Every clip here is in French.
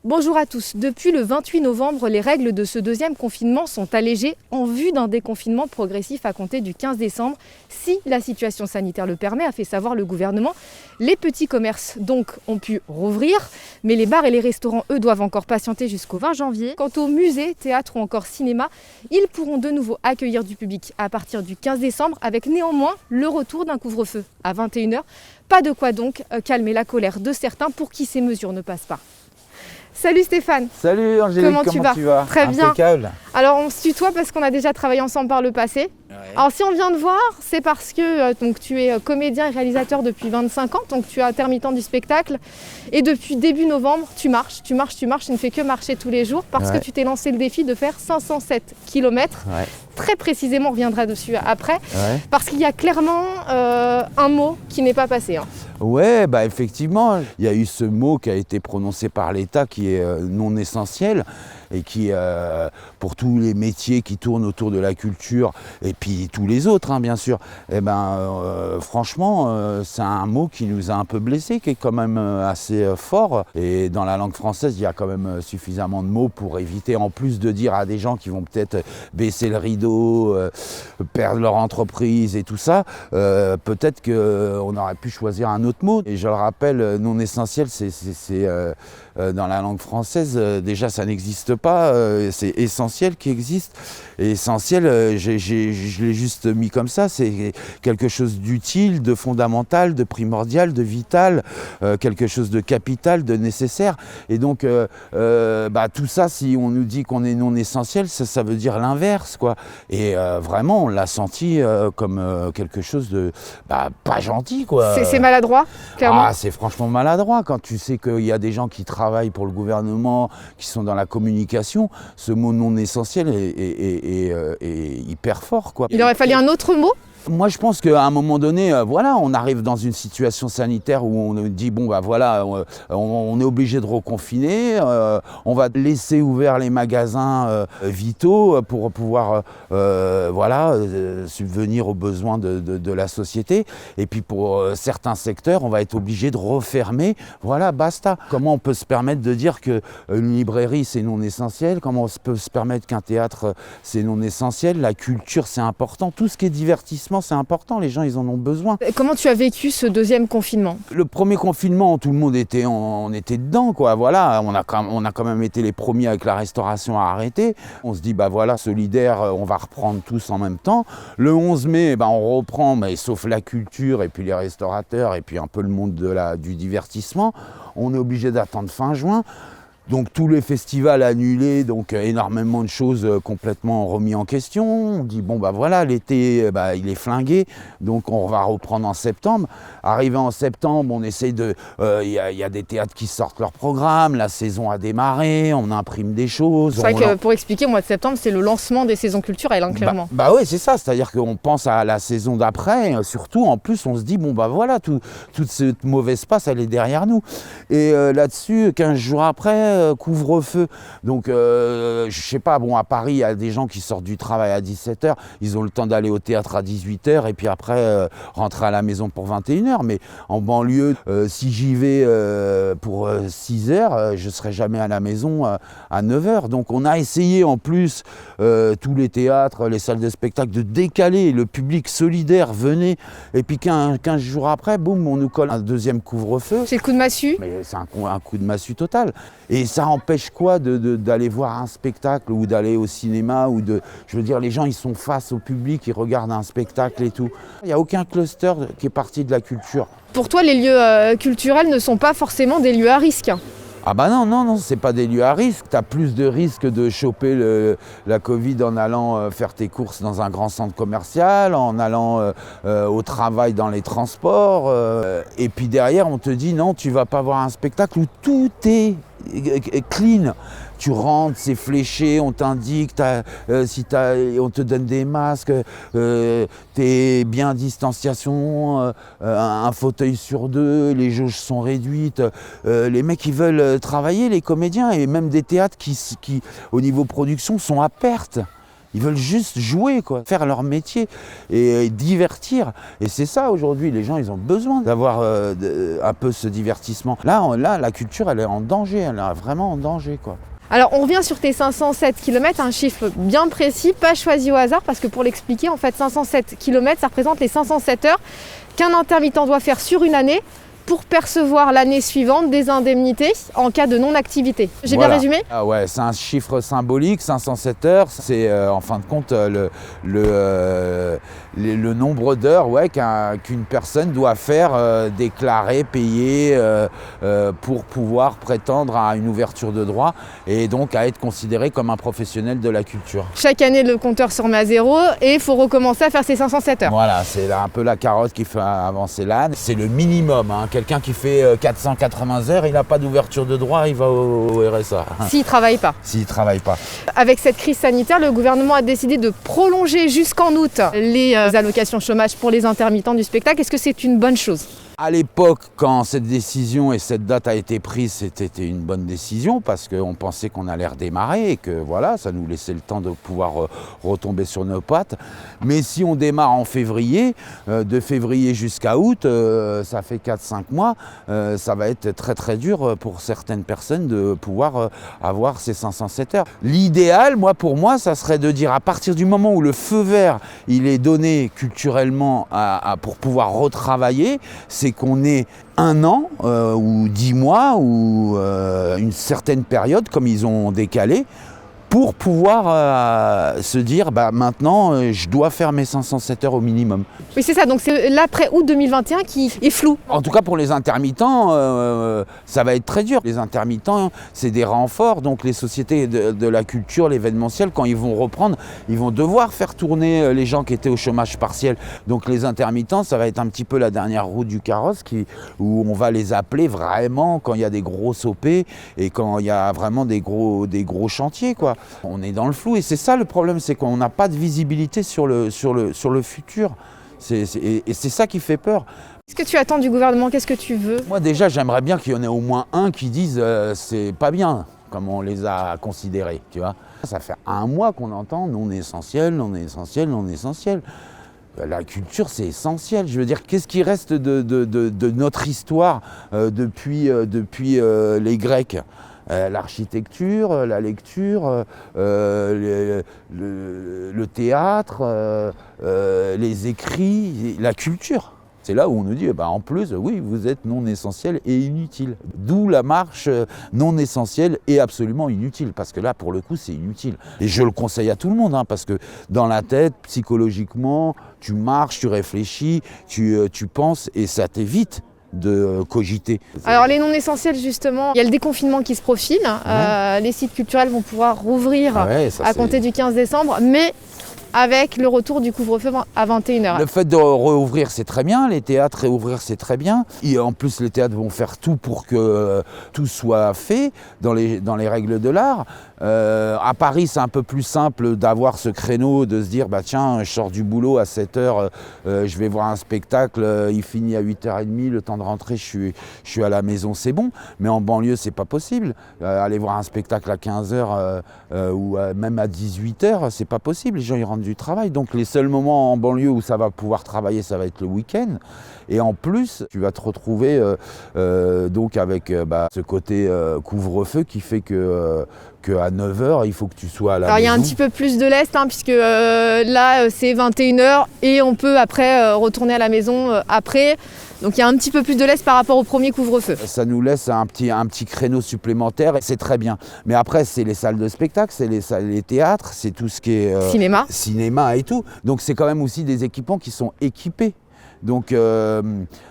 Bonjour à tous. Depuis le 28 novembre, les règles de ce deuxième confinement sont allégées en vue d'un déconfinement progressif à compter du 15 décembre, si la situation sanitaire le permet, a fait savoir le gouvernement. Les petits commerces donc ont pu rouvrir, mais les bars et les restaurants, eux, doivent encore patienter jusqu'au 20 janvier. Quant aux musées, théâtres ou encore cinéma, ils pourront de nouveau accueillir du public à partir du 15 décembre, avec néanmoins le retour d'un couvre-feu à 21h. Pas de quoi donc calmer la colère de certains pour qui ces mesures ne passent pas. Salut Stéphane. Salut Angélique, comment tu vas? Très bien. Impeccable. Alors on se tutoie parce qu'on a déjà travaillé ensemble par le passé. Ouais. Alors si on vient de voir, c'est parce que donc, tu es comédien et réalisateur depuis 25 ans, donc tu es intermittent du spectacle. Et depuis début novembre, tu marches, tu ne fais que marcher tous les jours parce que tu t'es lancé le défi de faire 507 km. Ouais. Très précisément, on reviendra dessus après, parce qu'il y a clairement un mot qui n'est pas passé. Ouais, bah effectivement, il y a eu ce mot qui a été prononcé par l'État qui est non essentiel et qui, pour tous les métiers qui tournent autour de la culture et puis tous les autres, bien sûr, franchement, c'est un mot qui nous a un peu blessés, qui est quand même assez fort. Et dans la langue française, il y a quand même suffisamment de mots pour éviter, en plus de dire à des gens qui vont peut-être baisser le rideau, perdre leur entreprise et tout ça, peut-être qu'on aurait pu choisir un autre mot. Et je le rappelle, non essentiel, c'est dans la langue française, déjà ça n'existe pas, c'est essentiel qui existe. Et essentiel, je l'ai juste mis comme ça, c'est quelque chose d'utile, de fondamental, de primordial, de vital, quelque chose de capital, de nécessaire. Et donc tout ça, si on nous dit qu'on est non essentiel, ça veut dire l'inverse, quoi. Et vraiment, on l'a senti comme quelque chose de pas gentil, quoi. C'est maladroit, clairement. Ah, c'est franchement maladroit quand tu sais qu'il y a des gens qui travaillent pour le gouvernement, qui sont dans la communication. Ce mot non essentiel est hyper fort, quoi. Il aurait fallu un autre mot ? Moi, je pense qu'à un moment donné, on arrive dans une situation sanitaire où on dit, on est obligé de reconfiner, on va laisser ouverts les magasins vitaux pour pouvoir subvenir aux besoins de la société. Et puis pour certains secteurs, on va être obligé de refermer. Voilà, basta. Comment on peut se permettre de dire qu'une librairie, c'est non essentiel? Comment on peut se permettre qu'un théâtre, c'est non essentiel? La culture, c'est important. Tout ce qui est divertissement, c'est important, les gens ils en ont besoin. Comment tu as vécu ce deuxième confinement? Le premier confinement, tout le monde était dedans, quoi. Voilà, on a quand même été les premiers avec la restauration à arrêter. On se dit, solidaire, on va reprendre tous en même temps. Le 11 mai, on reprend, mais sauf la culture et puis les restaurateurs et puis un peu le monde du divertissement. On est obligé d'attendre fin juin. Donc tous les festivals annulés, donc énormément de choses complètement remis en question. On dit l'été il est flingué, donc on va reprendre en septembre. Arrivé en septembre, on essaye il y a des théâtres qui sortent leur programme, la saison a démarré, on imprime des choses. C'est vrai que pour expliquer, au mois de septembre, c'est le lancement des saisons culturelles, clairement. Oui, c'est ça, c'est-à-dire qu'on pense à la saison d'après, surtout en plus on se dit toute cette mauvaise passe, elle est derrière nous. Et là-dessus, 15 jours après, couvre-feu. Donc, je sais pas, à Paris, il y a des gens qui sortent du travail à 17h, ils ont le temps d'aller au théâtre à 18h et puis après rentrer à la maison pour 21h. Mais en banlieue, si j'y vais pour 6h, je serai jamais à la maison à 9h. Donc, on a essayé en plus, tous les théâtres, les salles de spectacle, de décaler. Le public solidaire venait. Et puis 15 jours après, boum, on nous colle un deuxième couvre-feu. C'est le coup de massue. Mais c'est un coup de massue total. Et ça empêche quoi d'aller voir un spectacle ou d'aller au cinéma je veux dire, les gens ils sont face au public, ils regardent un spectacle et tout. Il n'y a aucun cluster qui est parti de la culture. Pour toi, les lieux culturels ne sont pas forcément des lieux à risque. Ah non, c'est pas des lieux à risque. Tu as plus de risques de choper la Covid en allant faire tes courses dans un grand centre commercial, en allant au travail dans les transports. Et puis derrière, on te dit non, tu vas pas voir un spectacle où tout est clean. Tu rentres, c'est fléché, on t'indique, on te donne des masques, t'es bien à distanciation, un fauteuil sur deux, les jauges sont réduites. Les mecs ils veulent travailler, les comédiens, et même des théâtres qui au niveau production sont à perte. Ils veulent juste jouer, quoi, faire leur métier et divertir. Et c'est ça aujourd'hui, les gens, ils ont besoin d'avoir un peu ce divertissement. Là, la culture, elle est en danger, elle est vraiment en danger, quoi. Alors on revient sur tes 507 km, un chiffre bien précis, pas choisi au hasard, parce que pour l'expliquer, en fait 507 km, ça représente les 507 heures qu'un intermittent doit faire sur une année pour percevoir l'année suivante des indemnités en cas de non-activité. J'ai bien résumé ? Ah ouais, c'est un chiffre symbolique, 507 heures, c'est en fin de compte le nombre d'heures qu'une personne doit faire, déclarer, payer pour pouvoir prétendre à une ouverture de droit et donc à être considéré comme un professionnel de la culture. Chaque année, le compteur se remet à zéro et il faut recommencer à faire ses 507 heures. Voilà, c'est un peu la carotte qui fait avancer l'âne. C'est le minimum, hein. Quelqu'un qui fait 480 heures, il n'a pas d'ouverture de droit, il va au RSA. S'il ne travaille pas. S'il ne travaille pas. Avec cette crise sanitaire, le gouvernement a décidé de prolonger jusqu'en août les allocations chômage pour les intermittents du spectacle. Est-ce que c'est une bonne chose ? À l'époque, quand cette décision et cette date a été prise, c'était une bonne décision parce qu'on pensait qu'on allait redémarrer et que voilà, ça nous laissait le temps de pouvoir retomber sur nos pattes. Mais si on démarre en février, de février jusqu'à août, ça fait 4-5 mois, ça va être très très dur pour certaines personnes de pouvoir avoir ces 507 heures. L'idéal, pour moi, ça serait de dire à partir du moment où le feu vert il est donné culturellement pour pouvoir retravailler, c'est qu'on ait 1 an ou 10 mois ou une certaine période, comme ils ont décalé, pour pouvoir se dire maintenant je dois faire mes 507 heures au minimum. Oui c'est ça, donc c'est l'après-août 2021 qui est flou. En tout cas pour les intermittents, ça va être très dur. Les intermittents, c'est des renforts, donc les sociétés de la culture, l'événementiel, quand ils vont reprendre, ils vont devoir faire tourner les gens qui étaient au chômage partiel. Donc les intermittents, ça va être un petit peu la dernière roue du carrosse où on va les appeler vraiment quand il y a des grosses OP et quand il y a vraiment des gros chantiers, quoi. On est dans le flou et c'est ça le problème, c'est qu'on n'a pas de visibilité sur le futur. Et c'est ça qui fait peur. Qu'est-ce que tu attends du gouvernement ? Qu'est-ce que tu veux ? Moi déjà, j'aimerais bien qu'il y en ait au moins un qui dise c'est pas bien comme on les a considérés, tu vois. Ça fait 1 mois qu'on entend non essentiel, non essentiel, non essentiel. La culture, c'est essentiel. Je veux dire, qu'est-ce qui reste de notre histoire depuis les Grecs ? L'architecture, la lecture, le théâtre, les écrits, la culture. C'est là où on nous dit, en plus, oui, vous êtes non essentiel et inutile. D'où la marche non essentielle et absolument inutile, parce que là, pour le coup, c'est inutile. Et je le conseille à tout le monde, parce que dans la tête, psychologiquement, tu marches, tu réfléchis, tu penses, et ça t'évite de cogiter. Alors les non essentiels justement, il y a le déconfinement qui se profile, les sites culturels vont pouvoir rouvrir à compter du 15 décembre, mais avec le retour du couvre-feu à 21h. Le fait de rouvrir, c'est très bien, les théâtres réouvrir, c'est très bien. Et en plus, les théâtres vont faire tout pour que tout soit fait dans les règles de l'art. À Paris, c'est un peu plus simple d'avoir ce créneau, de se dire, tiens, je sors du boulot à 7h, je vais voir un spectacle, il finit à 8h30, le temps de rentrer, je suis à la maison, c'est bon. Mais en banlieue, c'est pas possible. Aller voir un spectacle à 15h ou même à 18h, c'est pas possible. Les gens, ils rentrent du travail. Donc les seuls moments en banlieue où ça va pouvoir travailler, ça va être le week-end. Et en plus, tu vas te retrouver donc avec ce côté couvre-feu qui fait qu'à 9h, il faut que tu sois à la maison. Alors il y a un petit peu plus de lest, puisque là, c'est 21h et on peut après retourner à la maison après. Donc il y a un petit peu plus de lest par rapport au premier couvre-feu. Ça nous laisse un petit créneau supplémentaire et c'est très bien. Mais après, c'est les salles de spectacle, c'est les théâtres, c'est tout ce qui est cinéma et tout. Donc c'est quand même aussi des équipements qui sont équipés. Donc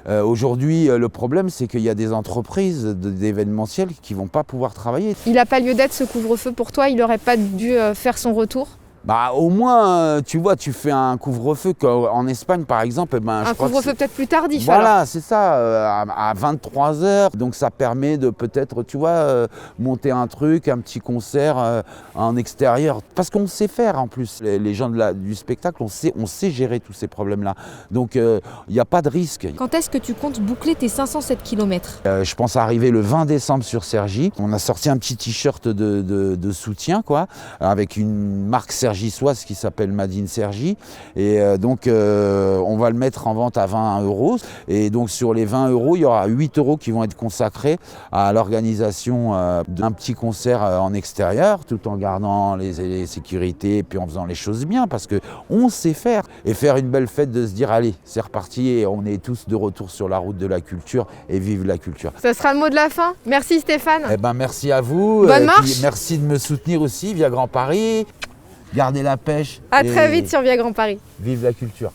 aujourd'hui, le problème, c'est qu'il y a des entreprises d'événementiel qui ne vont pas pouvoir travailler. Il n'a pas lieu d'être ce couvre-feu pour toi ? Il n'aurait pas dû faire son retour ? Au moins, tu vois, tu fais un couvre-feu en Espagne, par exemple. Un couvre-feu peut-être plus tardif. Voilà, c'est ça, à 23h. Donc ça permet de peut-être, tu vois, monter un truc, un petit concert en extérieur. Parce qu'on sait faire en plus. Les gens du spectacle, on sait gérer tous ces problèmes-là. Donc il n'y a pas de risque. Quand est-ce que tu comptes boucler tes 507 km ? Je pense arriver le 20 décembre sur Cergy. On a sorti un petit t-shirt de soutien, quoi, avec une marque Cergy Sergissoise qui s'appelle Madine Sergi. Et donc on va le mettre en vente à 20 €. Et donc sur les 20 €, il y aura 8 € qui vont être consacrés à l'organisation d'un petit concert en extérieur, tout en gardant les sécurités et puis en faisant les choses bien, parce qu'on sait faire. Et faire une belle fête, de se dire allez, c'est reparti et on est tous de retour sur la route de la culture et vive la culture. Ça sera le mot de la fin. Merci Stéphane. Eh ben, merci à vous. Bonne marche. Merci de me soutenir aussi via Grand Paris. Gardez la pêche. À très vite sur Via Grand Paris. Vive la culture.